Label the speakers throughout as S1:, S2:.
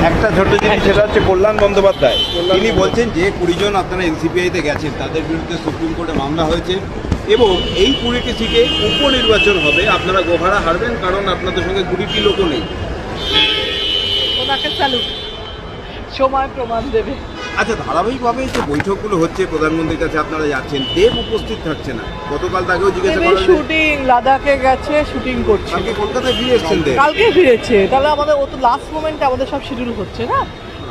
S1: একটা ছোট জিনিস, সেটা হচ্ছে কল্যাণ বন্দ্যোপাধ্যায়। তিনি বলছেন যে 20 জন আপনারা এনসিপিআইতে গেছেন, তাদের বিরুদ্ধে সুপ্রিম কোর্টে মামলা হয়েছে এবং এই 20টি সিটে উপনির্বাচন হবে, আপনারা গোহারা হারবেন কারণ আপনাদের সঙ্গে 20টি লোকও নেই।
S2: ওনাকে চালুক, সময় প্রমাণ দেবে।
S1: আচ্ছা, ধারাবাহিকভাবে যে বৈঠকগুলো হচ্ছে, প্রধানমন্ত্রীর কাছে আপনারা যাচ্ছেন, দেব উপস্থিত থাকছে না। গতকাল তাকেও জিজ্ঞাসা করা হয়েছে,
S2: শুটিং লাদাখে গেছে, শুটিং করছে।
S1: কালকে কলকাতায় ফিরে এসছেন দেব।
S2: কালকে ফিরেছে, তাহলে আমাদের ও তো লাস্ট মোমেন্টে আমাদের সব শিডিউল হচ্ছে না।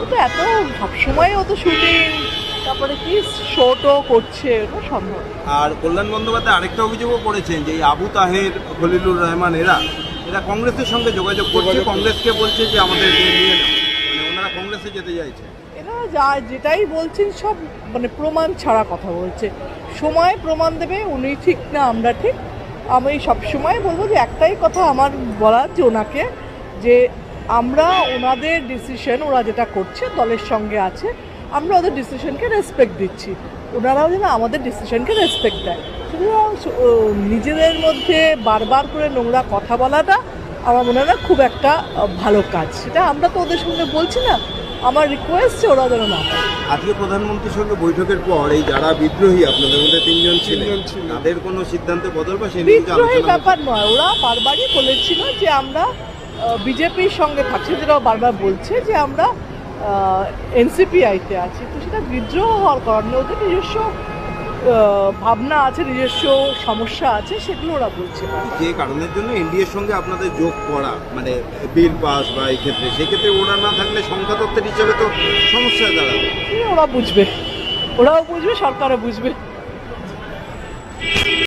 S2: ও তো এত সবসময় ও তো শুটিং, তারপরে কি শোটও করছে, ওটা সম্ভব।
S1: আর কল্যাণ বন্দ্যোপাধ্যায় আরেকটা অভিযোগও করেছেন যে এই আবু তাহের, খলিলুর রহমান এরা কংগ্রেসের সঙ্গে যোগাযোগ করছে, কংগ্রেসকে বলছে যে আমাদেরকে নিয়ে নাও, মানে ওনারা কংগ্রেসে যেতে চাইছে।
S2: এরা যেটাই বলছেন সব মানে প্রমাণ ছাড়া কথা বলছে। সময় প্রমাণ দেবে উনি ঠিক না আমরা ঠিক। আমি সবসময় বলবো যে একটাই কথা আমার বলার, যে ওনাকে, যে আমরা ওনাদের ডিসিশন, ওরা যেটা করছে দলের সঙ্গে আছে, আমরা ওদের ডিসিশনকে রেসপেক্ট দিচ্ছি, ওনারাও যেন আমাদের ডিসিশনকে রেসপেক্ট দেয়। সুতরাং নিজেদের মধ্যে বারবার করে নোংরা কথা বলাটা আমার মনে হয় না খুব একটা ভালো কাজ। সেটা আমরা তো ওদের সঙ্গে বলছি না, আমার রিকোয়েস্ট যে ওরা যেন না হয়।
S1: আজকে প্রধানমন্ত্রীর সঙ্গে বৈঠকের পর এই যারা বিদ্রোহী, আপনাদের মধ্যে 3 জন ছিলেন, তাদের কোনো সিদ্ধান্তে বদল বা সেই নিয়ে
S2: বিদ্রোহী ব্যাপার নয়, ওরা বারবারই বলেছিল যে আমরা বিজেপির সঙ্গে থাকছি, যেটা বারবার বলছে যে আমরা এনসিপিআইতে আছি। তো সেটা বিদ্রোহ হওয়ার কারণে ওদের নিজস্ব ভাবনা আছে, নিজস্ব সমস্যা আছে, সেগুলো ওরা বলছে না।
S1: যে কারণের জন্য এনডিএর সঙ্গে আপনাদের যোগ করা, মানে বিল পাস বা এই ক্ষেত্রে, সেক্ষেত্রে ওরা না থাকলে সংখ্যাতত্ত্বের হিসাবে তো সমস্যায় দাঁড়াবে।
S2: ওরা বুঝবে, ওরাও বুঝবে, সরকারও বুঝবে।